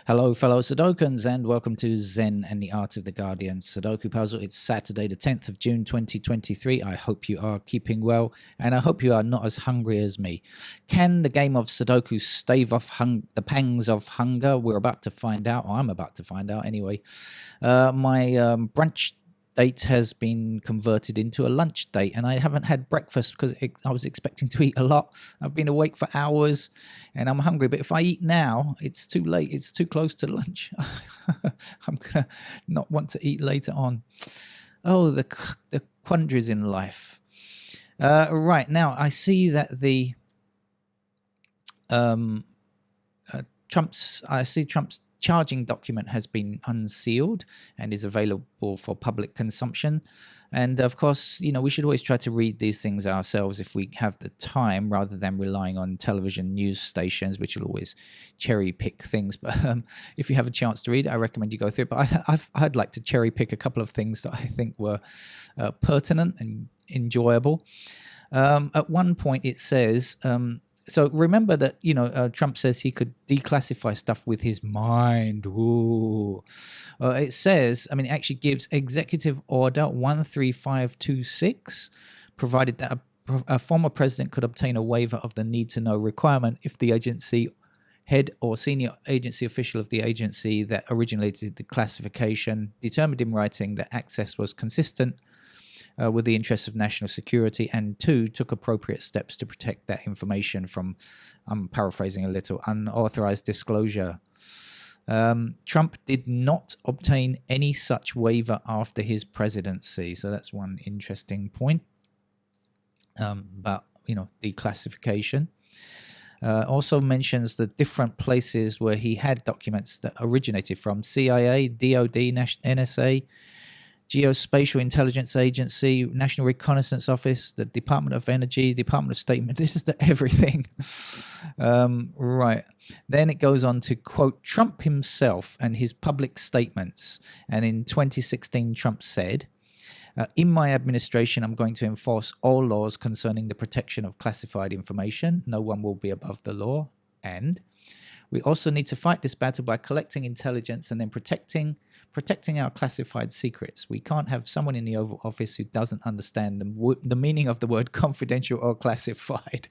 Hello, fellow Sudokans, and welcome to Zen and the Art of the Guardian Sudoku Puzzle. It's Saturday, the 10th of June, 2023. I hope you are keeping well, and I hope you are not as hungry as me. Can the game of Sudoku stave off the pangs of hunger? We're about to find out. I'm about to find out anyway. My brunch date has been converted into a lunch date, and I haven't had breakfast because I was expecting to eat a lot. I've been awake for hours and I'm hungry, but if I eat now, it's too late. It's too close to lunch. I'm gonna not want to eat later on. Oh, the quandaries in life. Right now, I see that the Trump's charging document has been unsealed and is available for public consumption. And of course, we should always try to read these things ourselves if we have the time, rather than relying on television news stations, which will always cherry pick things. But if you have a chance to read it, I recommend you go through it. But I'd like to cherry pick a couple of things that I think were pertinent and enjoyable. At one point it says, so remember that, Trump says he could declassify stuff with his mind. Ooh. It says, it actually gives Executive Order 13526, provided that a former president could obtain a waiver of the need-to-know requirement if the agency head or senior agency official of the agency that originated the classification determined in writing that access was consistent with the interests of national security, and 2, took appropriate steps to protect that information from, I'm paraphrasing a little, unauthorized disclosure. Trump did not obtain any such waiver after his presidency, so that's one interesting point about declassification. Also mentions the different places where he had documents that originated from: CIA, DOD, NSA, Geospatial Intelligence Agency, National Reconnaissance Office, the Department of Energy, Department of State. This is everything. Right. Then it goes on to quote Trump himself and his public statements. And in 2016, Trump said, in my administration, I'm going to enforce all laws concerning the protection of classified information. No one will be above the law. And we also need to fight this battle by collecting intelligence and then protecting our classified secrets. We can't have someone in the Oval Office who doesn't understand the meaning of the word confidential or classified.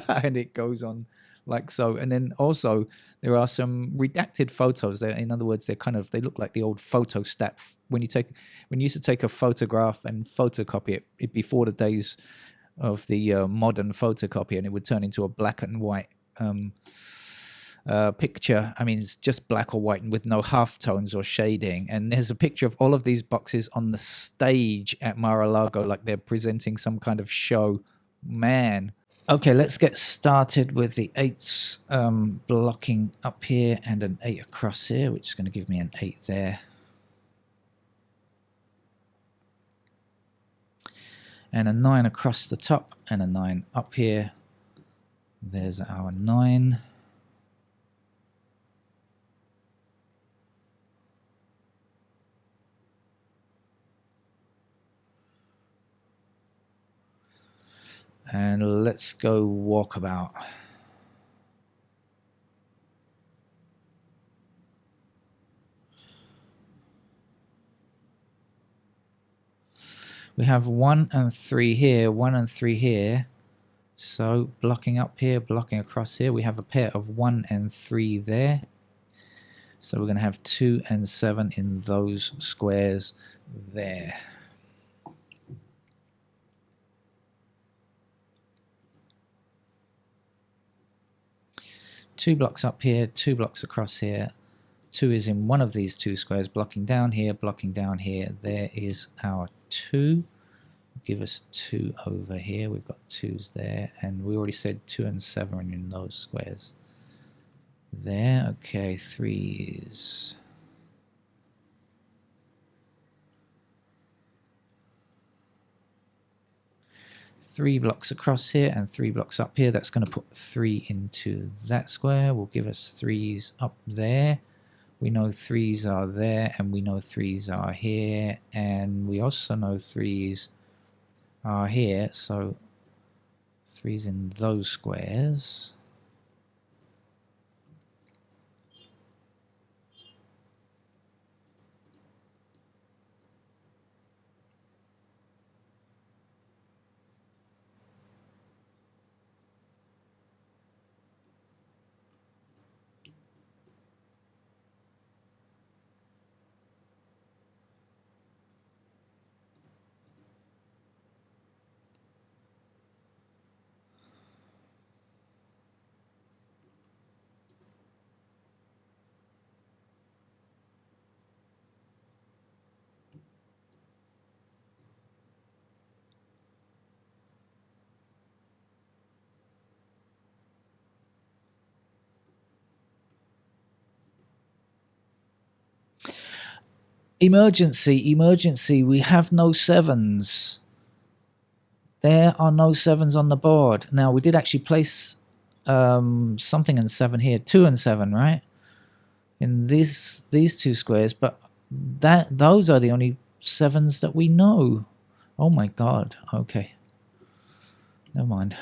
And it goes on like so. And then also there are some redacted photos there. In other words, they look like the old photo stat. When you used to take a photograph and photocopy it before the days of the modern photocopy, and it would turn into a black and white picture. It's just black or white and with no halftones or shading. And there's a picture of all of these boxes on the stage at Mar-a-Lago, like they're presenting some kind of show. Man. Okay, let's get started with the 8s blocking up here and an 8 across here, which is going to give me an 8 there. And a 9 across the top and a 9 up here. There's our 9. And let's go walkabout. We have 1 and 3 here, 1 and 3 here. So blocking up here, blocking across here. We have a pair of 1 and 3 there. So we're going to have 2 and 7 in those squares there. Two blocks up here, 2 blocks across here. 2 is in one of these 2 squares, blocking down here, blocking down here. There is our 2. Give us 2 over here. We've got 2s there, and we already said 2 and 7 in those squares there. Okay, 3s. Three blocks across here and 3 blocks up here. That's going to put 3 into that square. Will give us 3s up there. We know 3s are there, and we know 3s are here, and we also know 3s are here. So 3s in those squares. Emergency, emergency. We have no sevens. There are no sevens on the board. Now, we did actually place something in 7 here. 2 and 7, right? In these two squares, but those are the only sevens that we know. Oh my god. Okay. Never mind.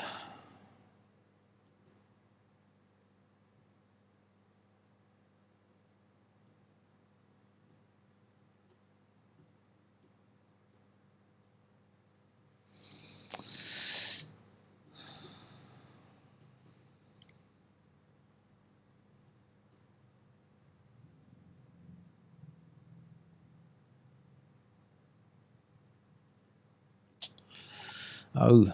Oh.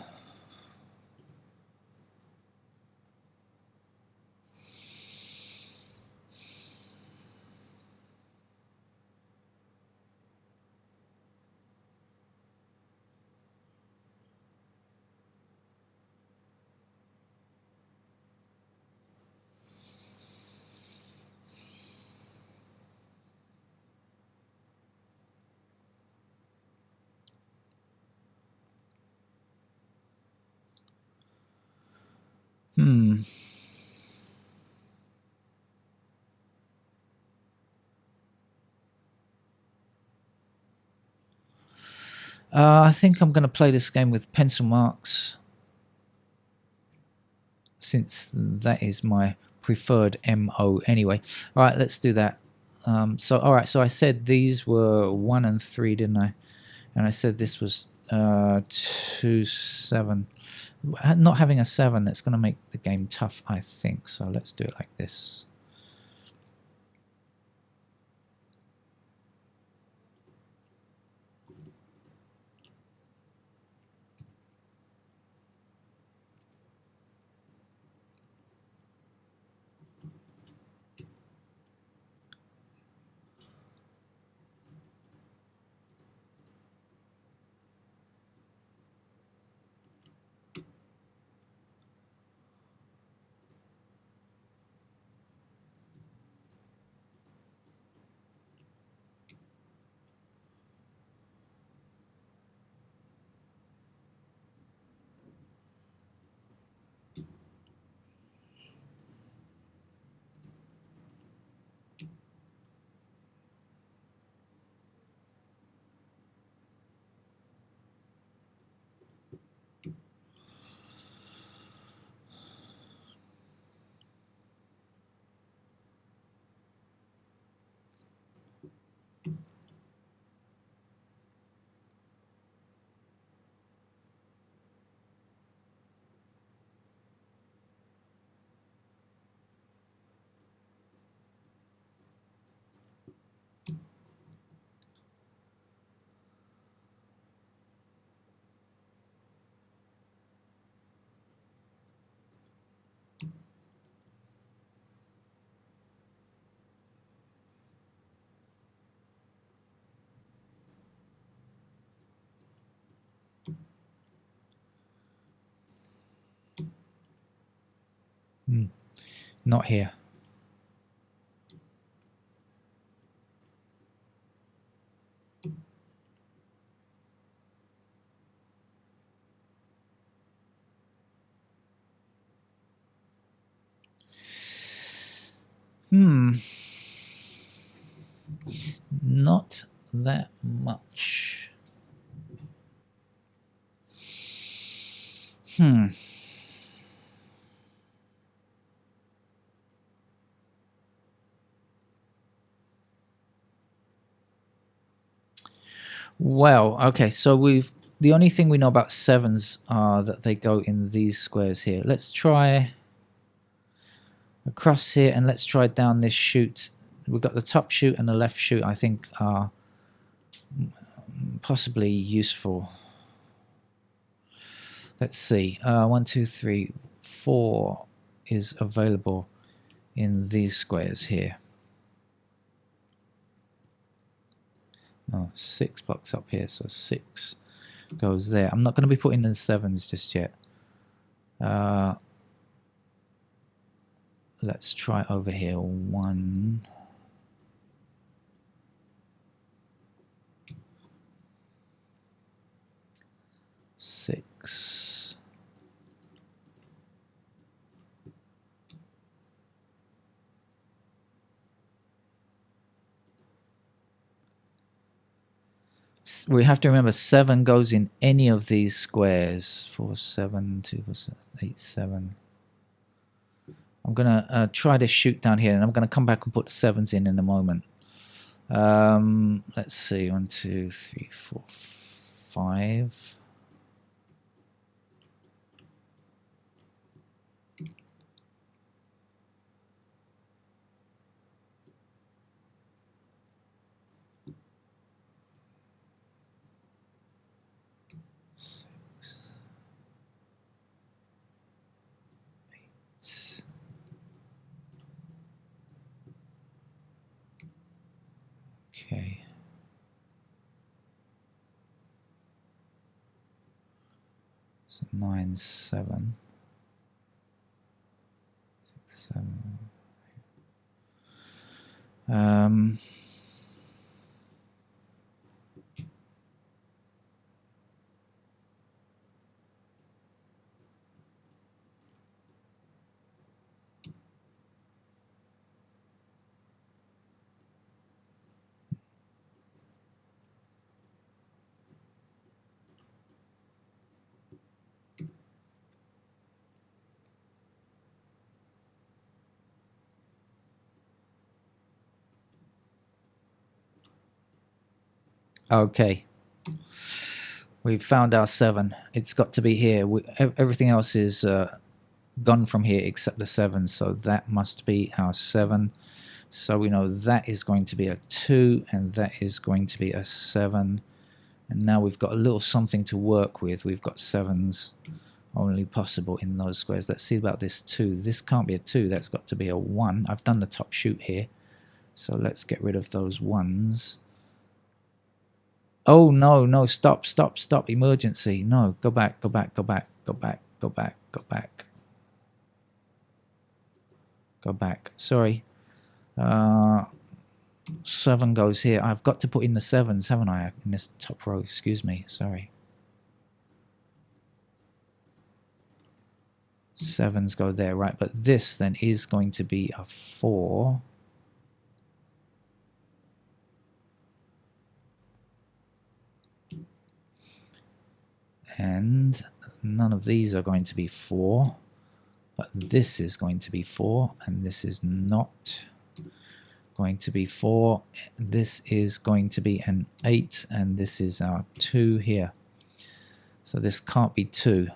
I think I'm going to play this game with pencil marks, since that is my preferred MO anyway. All right, let's do that. All right, so I said these were 1 and 3, didn't I? And I said this was 2, 7. Not having a 7, that's going to make the game tough, I think. So let's do it like this. Not here. Not that much. Well, okay, so the only thing we know about sevens are that they go in these squares here. Let's try across here, and let's try down this chute. We've got the top chute and the left chute, I think, are possibly useful. Let's see. 1, 2, 3, 4 is available in these squares here. Oh, 6 blocks up here, so 6 goes there. I'm not going to be putting in sevens just yet. Let's try over here. 1. 6. We have to remember 7 goes in any of these squares. 4, 7, 2, 4, 7, 8, 7. I'm going to try to shoot down here, and I'm going to come back and put the 7s in a moment. Let's see, 1, 2, 3, 4, 5. Okay. So 9, 7. 6, 7. Okay. We've found our 7. It's got to be here. Everything else is gone from here except the 7. So that must be our 7. So we know that is going to be a 2, and that is going to be a 7. And now we've got a little something to work with. We've got 7s only possible in those squares. Let's see about this 2. This can't be a 2. That's got to be a 1. I've done the top shoot here. So let's get rid of those 1s. Oh, no, no, stop, stop, stop. Emergency. No, go back, go back, go back, go back, go back, go back. Go back. Sorry. 7 goes here. I've got to put in the 7s, haven't I, in this top row? Excuse me. Sorry. 7s go there, right? But this then is going to be a 4. And none of these are going to be 4. But this is going to be 4. And this is not going to be 4. This is going to be an 8. And this is our 2 here. So this can't be 2.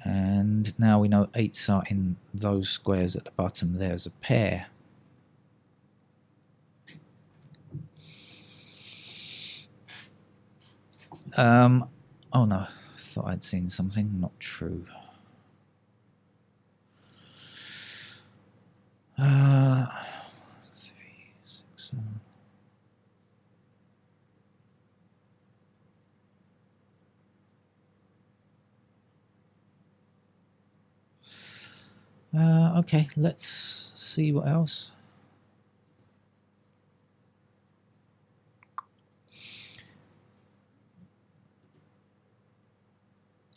And now we know 8s are in those squares at the bottom. There's a pair. Oh no, thought I'd seen something. Not true. 3, 6, 7. Okay, let's see what else.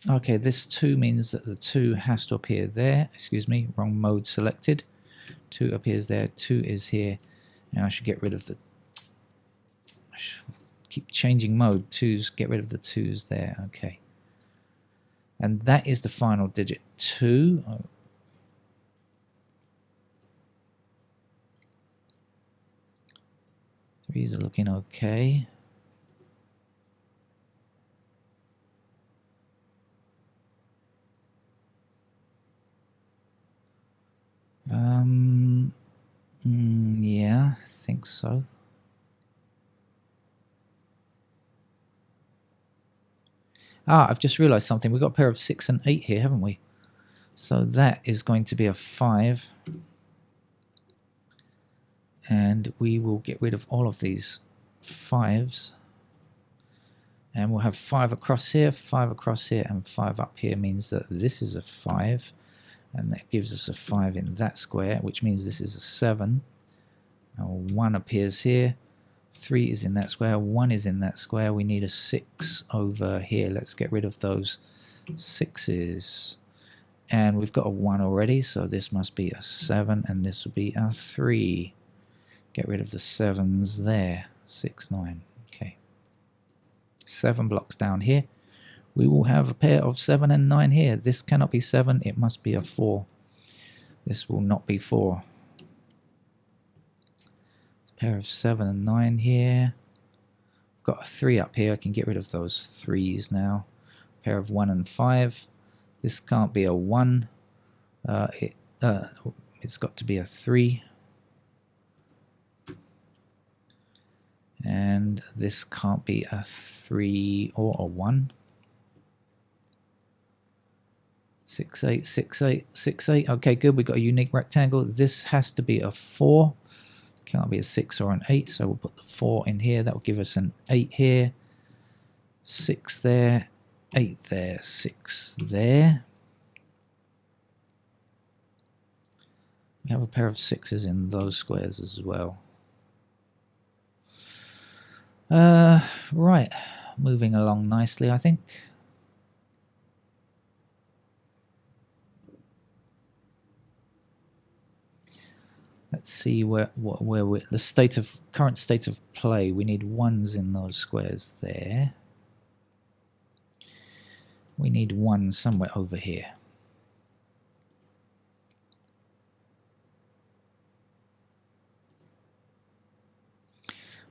Okay, this 2 means that the 2 has to appear there. Excuse me, wrong mode selected. 2 appears there, 2 is here. And I should get rid of the... I should keep changing mode. 2s, get rid of the 2s there. Okay. And that is the final digit. 2. Oh. 3s are looking okay. Yeah, I think so. I've just realized something. We've got a pair of 6 and 8 here, haven't we? So that is going to be a 5. And we will get rid of all of these 5s. And we'll have 5 across here, 5 across here, and 5 up here means that this is a 5. And that gives us a 5 in that square, which means this is a 7. And 1 appears here, 3 is in that square, 1 is in that square. We need a 6 over here. Let's get rid of those 6's. And we've got a 1 already, so this must be a 7, and this will be a 3. Get rid of the 7's there. 6, 9. Okay. 7 blocks down here. We will have a pair of 7 and 9 here. This cannot be 7, it must be a 4. This will not be 4. A pair of 7 and 9 here. I've got a 3 up here. I can get rid of those 3's now. A pair of 1 and 5. This can't be a 1. It's got to be a 3. And this can't be a 3 or a 1. 6, 8, 6, 8, 6, 8. Okay, good. We've got a unique rectangle. This has to be a 4. Can't be a 6 or an 8, so we'll put the 4 in here. That will give us an 8 here. 6 there. 8 there. 6 there. We have a pair of 6's in those squares as well. Right. Moving along nicely, I think. Let's see where we're the current state of play. We need 1's in those squares there. We need 1 somewhere over here.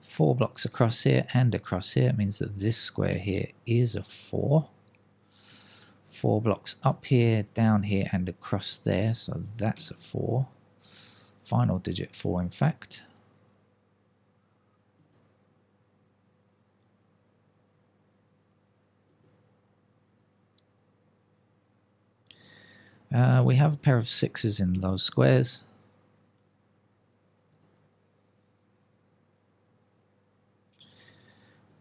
Four blocks across here and across here. It means that this square here is a 4. 4 blocks up here, down here, and across there. So that's a 4. Final digit 4, in fact. We have a pair of 6's in those squares.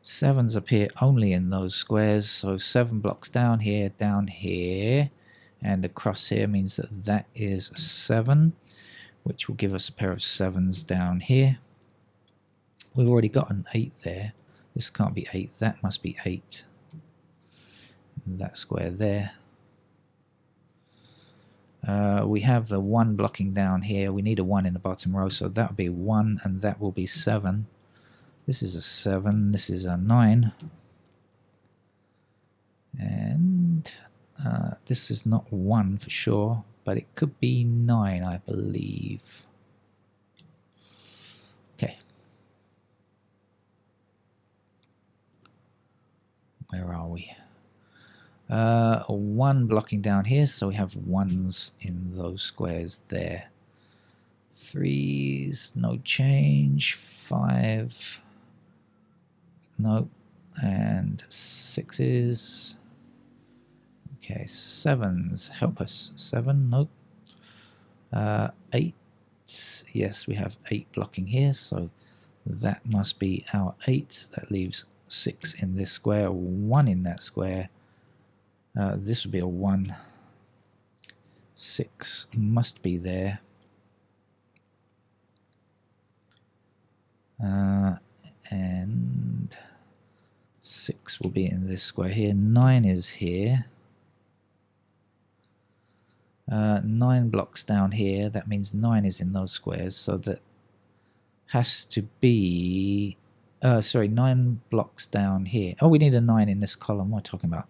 Sevens appear only in those squares, so 7 blocks down here, and across here means that that is 7, which will give us a pair of 7's down here. We've already got an 8 there. This can't be 8, that must be 8. And that square there. We have the 1 blocking down here. We need a 1 in the bottom row, so that will be 1, and that will be 7. This is a 7, this is a 9. And this is not 1 for sure, but it could be 9, I believe. Okay. Where are we? 1 blocking down here, so we have 1's in those squares there. 3's, no change. 5, no, and 6's. Okay, 7's, help us. 7, nope. 8, yes, we have 8 blocking here, so that must be our 8. That leaves 6 in this square, 1 in that square. This would be a 1. 6 must be there. And 6 will be in this square here. 9 is here. 9 blocks down here. That means 9 is in those squares. So that has to be... sorry, 9 blocks down here. Oh, we need a 9 in this column. What am I talking about?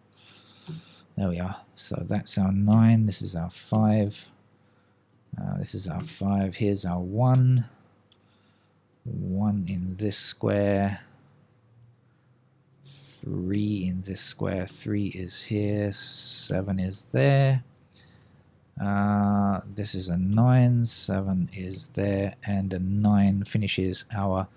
There we are. So that's our 9. This is our 5. This is our 5. Here's our 1. 1 in this square. 3 in this square. 3 is here. 7 is there. This is a 9. 7 is there. And a 9 finishes our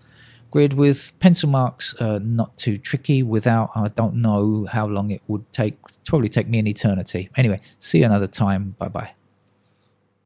grid with pencil marks. Not too tricky. Without, I don't know how long it would take. Probably take me an eternity. Anyway, see you another time. Bye bye.